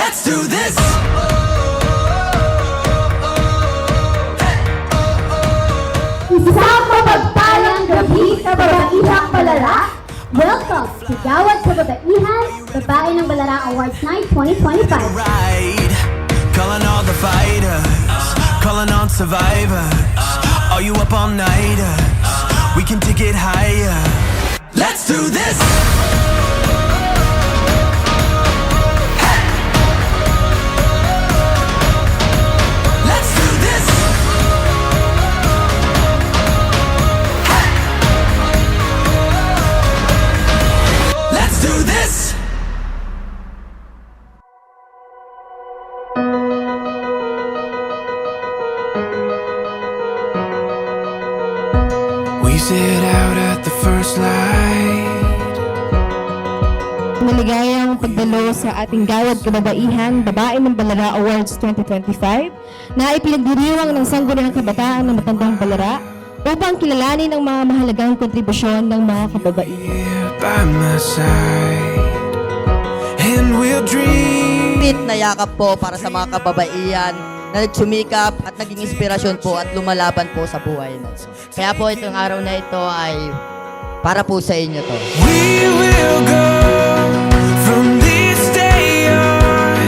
Let's do this. Isang mapagpalang gabi sa babaihang balara. Welcome to Gawad sa Babaihan, Babae ng Balara Awards Night 2025. Right. Calling all the fighters, calling on survivors. Are you up all nighters? We can take it higher. Let's do this. Let's do this. Let's do this. We sit out at the first light. Maligayang pagdalo sa ating Gawad Kababaihan, Babae ng Balara Awards 2025 na ipinagdiriwang ng Sangguniang Kabataan ng Matandang Balara upang kilalanin ang mga mahalagang kontribusyon ng mga kababaihan. Here by my side, and we'll dream. Pit na yakap po para sa mga kababaihan na nagsumikap at naging inspirasyon po at lumalaban po sa buhay. Kaya po itong araw na ito ay para po sa inyo to. We will go from this day on.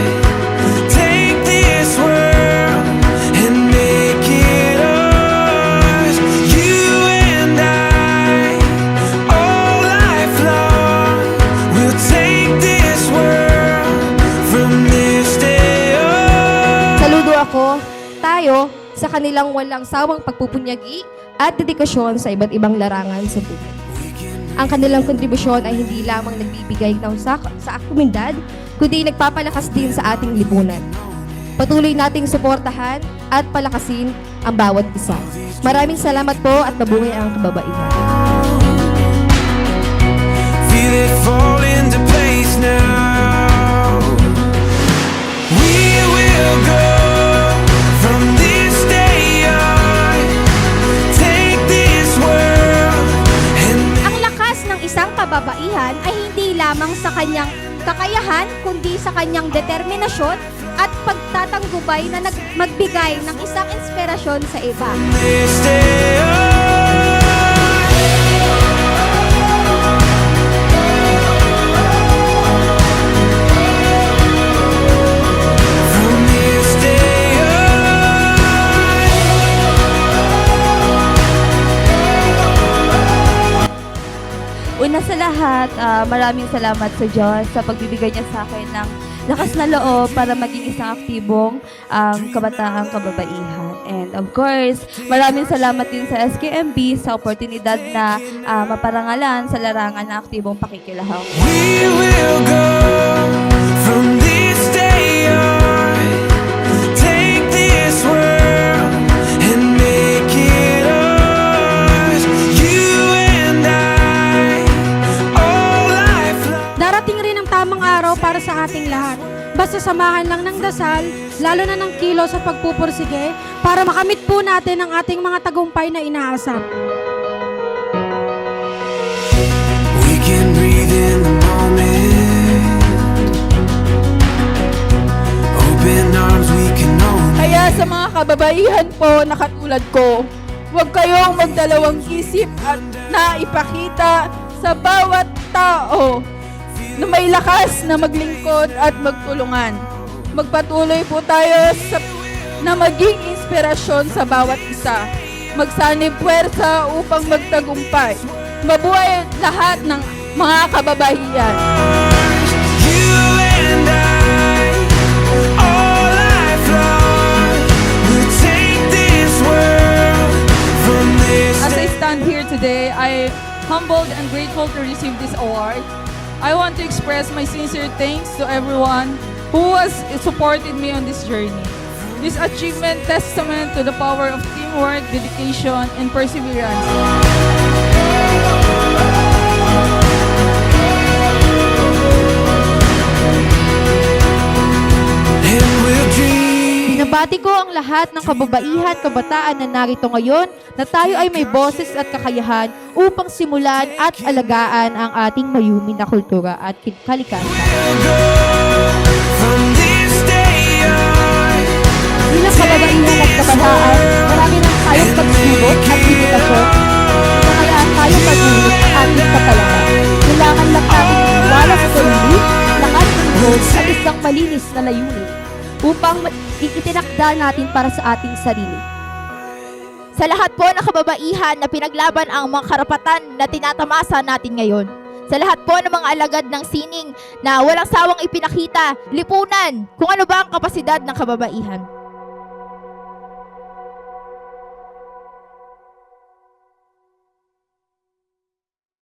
Take this world and make it ours. You and I, all life long. We'll take this world from this day on. Saludo ako, tayo, sa kanilang walang sawang pagpupunyagi at dedikasyon sa iba't ibang larangan sa buhay. Ang kanilang kontribusyon ay hindi lamang nagbibigay ng sa komunidad, kundi nagpapalakas din sa ating lipunan. Patuloy nating suportahan at palakasin ang bawat isa. Maraming salamat po at mabuhay ang kababaihan. Feel it fall into place now. We will go from this day on. Take this world and Ang lakas ng isang kababaihan ay hindi lamang sa kanyang kakayahan, kundi sa kanyang determinasyon at pagtatanggubay na magbigay ng isang inspirasyon sa iba. this day on. From this day Una sa lahat, maraming salamat sa Diyos sa pagbibigay niya sa akin ng lakas na loob para maging isang aktibong kabataang kababaihan. And of course, maraming salamat din sa SKMB sa oportunidad na maparangalan sa larangan ng aktibong pakikilahok. we will go from this day on. Take this world and make it ours. You and I, all life long. Darating rin ang tamang araw para sa ating lahat. Basta samahan lang ng dasal, lalo na ng kilo sa pagpupursige, para makamit po natin ang ating mga tagumpay na inaasam. We can breathe in the moment. Open arms, we can own. Kaya sa mga kababaihan po na katulad ko, huwag kayong magdalawang isip at naipakita sa bawat tao na may lakas na maglingkod at magtulungan. Magpatuloy po tayo na maging inspirasyon sa bawat isa. Magsanib puwersa upang magtagumpay. Mabuhay lahat ng mga kababaihan. You and I, all life long. We'll take this world from this. As I stand here today, I humbled and grateful to receive this award. I want to express my sincere thanks to everyone who has supported me on this journey. This achievement testament to the power of teamwork, dedication, and perseverance. And we'll dream. Binabati ko ang lahat ng kababaihan, kabataan na narito ngayon na tayo ay may boses at kakayahan upang simulan at alagaan ang ating mayumin na kultura at kalikasan. We'll go from this mga layunin upang itinakda natin para sa ating sarili. Sa lahat po ng kababaihan na pinaglaban ang mga karapatan na tinatamasa natin ngayon. Sa lahat po ng mga alagad ng sining na walang sawang ipinakita, lipunan kung ano ba ang kapasidad ng kababaihan.